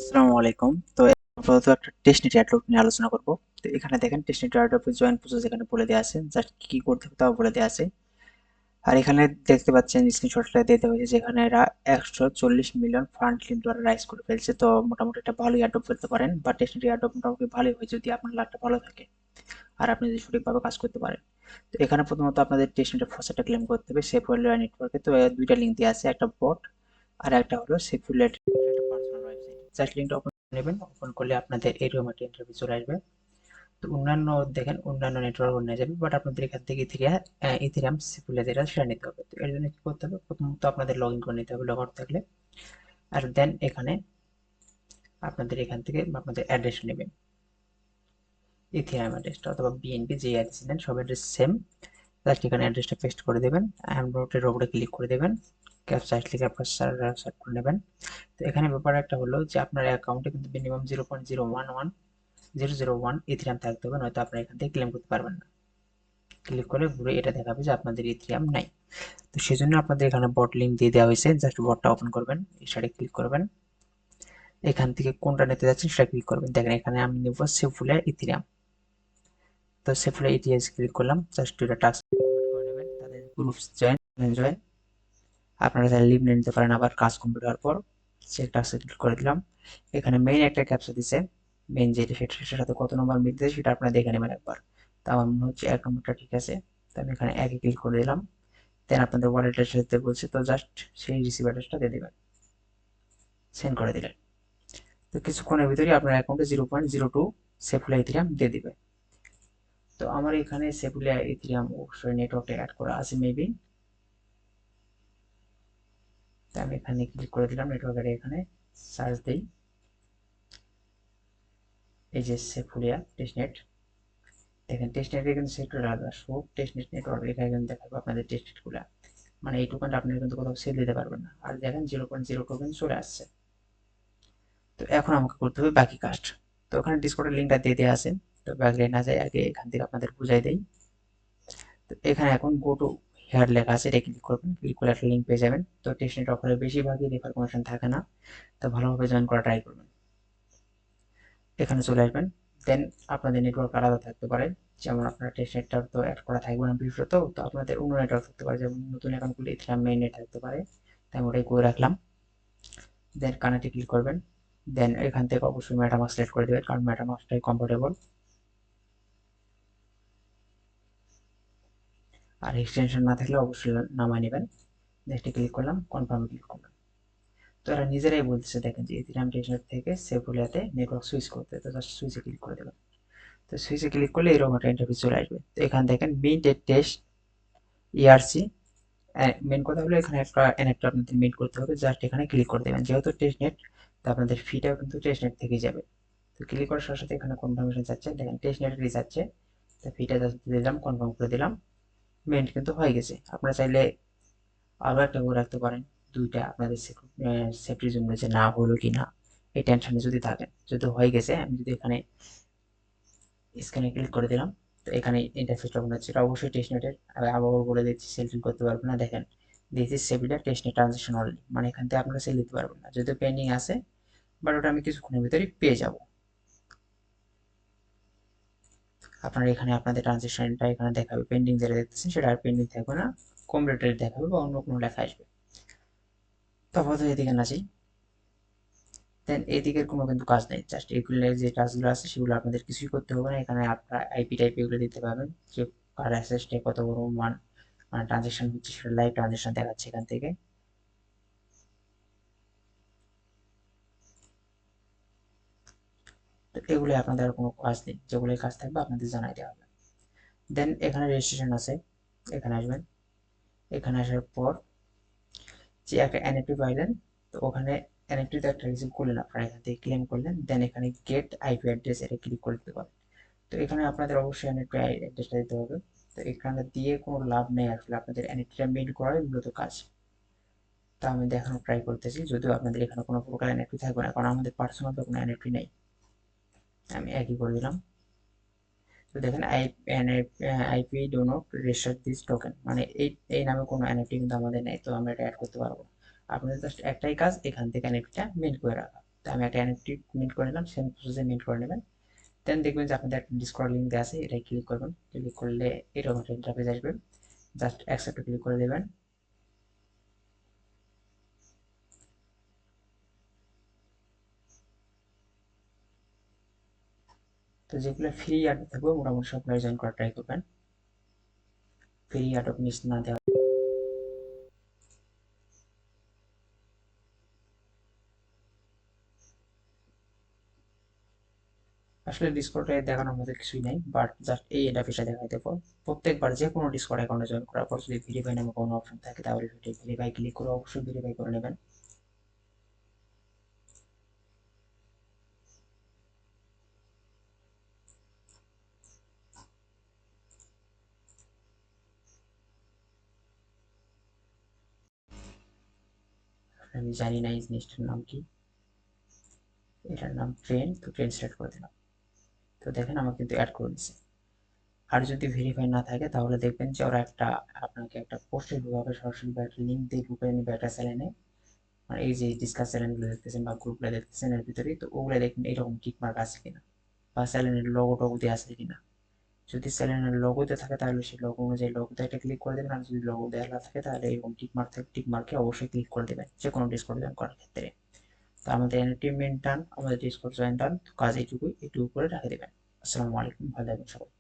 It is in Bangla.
আসসালামু আলাইকুম। তো আপাতত একটা টেস্টনেট এয়ারড্রপ নিয়ে আলোচনা করব। তো এখানে দেখেন টেস্টনেট এয়ারড্রপের জয়েন প্রসেস এখানে বলে দেওয়া আছে, জাস্ট কি কি করতে হবে তাও বলে দেওয়া আছে। আর এখানে দেখতে পাচ্ছেন স্ক্রিনশটটা দিতে হয়েছে যেখানে এরা 140 মিলিয়ন ফান্ড দ্বারা রাইজ করে ফেলছে। তো মোটামুটি একটা ভালো এয়ারড্রপ ফেলতে পারেন, বা টেস্টনেট এয়ারড্রপ মোটামুটি ভালোই হয় যদি আপনার লাকটা ভালো থাকে আর আপনি যদি সঠিকভাবে কাজ করতে পারেন। তো এখানে প্রথমত আপনাদের টেস্টনেটের ফসেটটা ক্লেম করতে হবে সেফ ওয়ার্ল্ড নেটওয়ার্কে। তো দুইটা লিঙ্ক দেওয়া আছে, একটা বট আর একটা হলো সেফুলেট, একটা পার্সোনাল ওয়েবসাইট। জাস্ট লিঙ্কটা ওপেন নেবেন, ওপেন করলে আপনাদের এরকম একটা ইন্টারফেস চলে আসবে। তো অন্যান্য দেখেন অন্যান্য নেটওয়ার্ক নিয়ে যাবে, বাট আপনাদের এখান থেকে ইথেরিয়াম সিপুলে যেটা সেটা নিতে হবে। তো এর জন্য কি করতে হবে, প্রথমত আপনাদের লগ ইন করে নিতে হবে লগ আউট থাকলে। আর দেন এখানে আপনাদের এখান থেকে আপনাদের অ্যাড্রেস নেবেন, ইথেরিয়াম অ্যাড্রেসটা অথবা বিএনপি যে অ্যাড্রেস নেন সব অ্যাড্রেস সেম। জাস্ট এখানে অ্যাড্রেসটা পেস্ট করে দেবেন, অ্যান্ড্রয়েডের ওপরে ক্লিক করে দেবেন, ক্যাপচা লিখে আপনার সার্ভার সেট করে নেবেন। তো এখানে ব্যাপার একটা হলো যে আপনার অ্যাকাউন্টে কিন্তু মিনিমাম 0.011 ইথিরিয়াম থাকতে হবে, নয়তো আপনারা এখান থেকে ক্লেম করতে পারবেন না। ক্লিক করলে ঘুরে এটা দেখাবে যে আপনাদের ইথিরিয়াম নাই। তো সেজন্য আপনাদের এখানে বট লিঙ্ক দিয়ে দেওয়া হয়েছে, জাস্ট বটটা ওপেন করবেন, সেটা ক্লিক করবেন, এখান থেকে কোনটা নিতে যাচ্ছেন সেটা ক্লিক করবেন। দেখেন এখানে আমি নেব সেফুলিয়া ইথিরিয়াম। তো সেফুলিয়া ইথিরিয়াম ক্লিক করলাম, জাস্ট দুটো টাস্ক কমপ্লিট করে নেবেন। তাদের গ্রুপস জয়েন আপনারা চাইলে লিভ নিয়ে নিতে পারেন। আবার কাজ কমপ্লিট হওয়ার পর সে টাস্ক ক্লিক করে দিলাম। এখানে মেইন একটা ক্যাপচা দিছে, মেইন যেটা সেটার সাথে কত নম্বর মিলতেছে সেটা আপনারা দেখে নেবেন একবার। তো আমার মনে হচ্ছে 1 নম্বরটা ঠিক আছে, তো আমি এখানে 1-এ ক্লিক করে দিলাম। দেন আপনাদের ওয়ালেটের সাথে বলছে, তো জাস্ট সেই রিসিভ অ্যাড্রেসটা দিয়ে দেবেন, সেন্ড করে দিলেন। তো কিছুক্ষণের ভিতরেই আপনার অ্যাকাউন্টে 0.02 সেফুলিয়া ইথিরিয়াম দিয়ে দিবে। তো আমার এখানে সেফুলিয়া ইথিরিয়াম অবশ্যই নেটওয়ার্কটা অ্যাড করা আছে মেবি। তো আমি এখানে ক্লিক করে দিলাম, নেটওয়ার্কের এখানে সার্চ দিই, এই যে সেফুলিয়া টেস্টনেট। দেখেন টেস্টনেটের কিন্তু সেক্টর আলাদা, সব টেস্টনেট নেটওয়ার্ক এখানে কিন্তু দেখাবো আপনাদের টেস্টনেট গুলা। মানে এই টোকেনটা আপনারা কিন্তু কোথাও সেল দিতে পারবেন না। আর দেখেন 0.0 টোকেন চলে আসছে। তো এখন আমাকে করতে হবে বাকি কাজ। তো ওখানে ডিসকর্ডের লিঙ্কটা দিয়ে দেওয়া আছে। তো ব্যাকগ্রে না যায় আগে এখান থেকে আপনাদের বুঝাই দেই। তো এখানে এখন গো টু হেয়ার লেখা আছে, এটা ক্লিক করবেন, ক্লিক করলে একটা লিঙ্ক পেয়ে যাবেন। তো টেস্টনেট অফারে বেশিরভাগই রেফার কমিশন থাকে না, তো ভালোভাবে জয়েন করা ট্রাই করবেন। এখানে চলে আসবেন। দেন আপনাদের নেটওয়ার্ক আলাদা থাকতে পারে, যেমন আপনার টেস্ট নেটটা তো অ্যাড করা থাকবে না বিশেষত, তো আপনাদের অন্য নেটওয়ার্ক থাকতে পারে, যেমন নতুন অ্যাকাউন্ট খুলে ইথিরিয়াম মেইন নেট থাকতে পারে। তাই আমি ওটাই করে রাখলাম। দেন কানেক্টে ক্লিক করবেন। দেন এখান থেকে অবশ্যই মেটামাস্ক সিলেক্ট করে দেবেন, কারণ মেটামাস্কটাই কমফোর্টেবল। আর এক্সটেনশন না থাকলে অবশ্যই নামায় নেবেন। নেক্সটে ক্লিক করলাম, কনফার্মে ক্লিক করলাম। তো এরা নিজেরাই বলতেছে দেখেন যে ইথিরিয়াম টেস্টনেট থেকে সেফুলিয়াতে নেটওয়ার্ক সুইচ করতে, তো জাস্ট সুইচে ক্লিক করে দেবেন। তো সুইচে ক্লিক করলে এরকম একটা ইন্টারফেস চলে আসবে। তো এখানে দেখেন মিন্ট টেস্ট ইআরসি। মেন কথা হলো এখানে একটা এনএফটা আপনাদের মেইন করতে হবে, জাস্ট এখানে ক্লিক করে দেবেন। যেহেতু টেস্টনেট, তো আপনাদের ফিটাও কিন্তু টেস্টনেট থেকেই যাবে। তো ক্লিক করার সাথে সাথে এখানে কনফার্মেশন যাচ্ছে, দেখেন টেস্টনেটেরই যাচ্ছে। তো ফিটা জাস্ট দিলাম, কনফার্ম করে দিলাম, মেইন কিন্তু হয়ে গেছে। আপনারা চাইলে আরও একটা করে রাখতে পারেন, দুইটা আপনাদের সেফটির জন্য, যে না হলো কি না এই টেনশনে যদি থাকেন। যদি হয়ে গেছে, আমি যদি এখানে স্ক্যানে ক্লিক করে দিলাম, তো এখানে ইন্টারফেসটা মনে হচ্ছে এটা অবশ্যই টেস্টনেটের। আমি আবার বলে দিচ্ছি, সেল টিল করতে পারবেন না। দেখেন দিস ইজ সেভিটা টেস্টনেট ট্রানজেকশন অনলি, মানে এখান থেকে আপনারা সেল দিতে পারবেন না, যদিও পেন্ডিং আছে, বাট ওটা আমি কিছুক্ষণের ভিতরেই পেয়ে যাব। আপনারা এখানে আপনাদের ট্রানজেকশনটা এখানে দেখাবে, পেন্ডিং যেটা দেখতেছেন সেটা আর পেন্ডিং থাকবে না, কমপ্লিটেড দেখাবে বা অন্য কোনো লেখা আসবে। তফাৎ এদিকে না যাই। দেন এদিকের কোনো কিন্তু কাজ নেই, জাস্ট এগুলো যে কাজগুলো আছে সেগুলো আপনাদের কিছুই করতে হবে না। এখানে আপনারা আইপি টাইপ এগুলো দিতে পারবেন, যে কার অ্যাসেসটে কত বড় মান মানে ট্রানজেকশন হচ্ছে সেটা লাইভ ট্রানজেকশন দেখাচ্ছে এখান থেকে। তো এগুলো আপনাদের আর কোনো কাজ নেই, যেগুলো কাজ থাকবে আপনাদের জানাই দেওয়া হবে। দেন এখানে রেজিস্ট্রেশন আছে, এখানে আসবেন। এখানে আসার পর যে একটা এনএফটি পাইলেন, তো ওখানে এনএফটিতে একটা রিসিভ করলেন, আপনারা এখান থেকে ক্লেম করলেন। দেন এখানে গেট আইপি অ্যাড্রেস এটা ক্লিক করে দিতে পারেন। তো এখানে আপনাদের অবশ্যই এনএফটি অ্যাড্রেসটা দিতে হবে। তো এখানে দিয়ে কোনো লাভ নেই, আসলে আপনাদের এনএফটিটা মেইল করার মূলত কাজ। তো আমি দেখানোর ট্রাই করতেছি, যদিও আপনাদের এখানে কোনো প্রকার এনএফটি থাকবে না, কারণ আমাদের পার্সোনাল তো কোনো এনএফটি নেই। আমি একই করে দিলাম। তো দেখেন IP do not register this token, মানে এই নামে কোনো এনএফটি কিন্তু আমাদের নেই, তো আমরা এটা অ্যাড করতে পারবো না। আপনাদের জাস্ট একটাই কাজ, এখান থেকে এনএফটিটা মেইল করে রাখা। তো আমি একটা এনএফটি মিন্ট করে নিলাম, সেম প্রসেসে মিন্ট করে নেবেন। দেন দেখবেন যে আপনাদের একটা ডিসকর্ড লিঙ্ক দেওয়া আছে, এটাই ক্লিক করবেন। ক্লিক করলে এরকম একটা ইন্টারফেস আসবে, জাস্ট অ্যাকসেপ্টে ক্লিক করে দেবেন। তো যেগুলো ফ্রি অ্যাড থাকবে মোটামুটি সবগুলো জয়েন করা ট্রাই করবেন, ফ্রি অ্যাড মিস না দেওয়া। আসলে ডিসকর্ডে দেখানোর মতো কিছুই নাই, বাট জাস্ট এই ইন্টারফেসটা দেখাই দেবো। প্রত্যেকবার যে কোনো ডিসকর্ড অ্যাকাউন্টে জয়েন করার পর যদি ভেরিফাই নামে কোনো অপশন থাকে তাহলে সেটা ভেরিফাই ক্লিক করে অবশ্যই ভেরিফাই করে নেবেন। আমি জানি না এই জিনিসটার নাম কি, এটার নাম ট্রেন, তো ট্রেন সিলেক্ট করে দিলাম। তো দেখেন আমার কিন্তু অ্যাড করে দিচ্ছে। আর যদি ভেরিফাই না থাকে তাহলে দেখবেন যে ওরা একটা আপনাকে একটা পোস্টে ঢুকাবে সরাসরি, বা একটা লিঙ্ক দিয়ে ঢুকে নিবে একটা চ্যানেলে। আর এই যে ডিসকাস চ্যানেলগুলো দেখতেছেন বা গ্রুপগুলো দেখতেছেন এর ভিতরেই, তো ওগুলো দেখবেন এরকম টিক মার্ক আছে কিনা, বা চ্যানেলের লোগো টোগো দিয়ে আছে কিনা। যদি চ্যানেলের লোগোতে থাকে তাহলে সেই লোগো অনুযায়ী লোগোতে একটা ক্লিক করে দেবেন, আর যদি লোগো দেওয়া না থাকে তাহলে এরকম টিক মার্ক থাকে, টিক মার্কে অবশ্যই ক্লিক করে দেবেন যে কোনো ডিসকর্ড জয়েন করার ক্ষেত্রে। তো আমাদের এন্টারটেনমেন্ট টান, আমাদের ডিসকর্ড জয়েন টান, তো কাজ এইটুকুই, এইটুকু করে রেখে দেবেন। আসসালামু আলাইকুম, ভালো থাকবেন সবাই।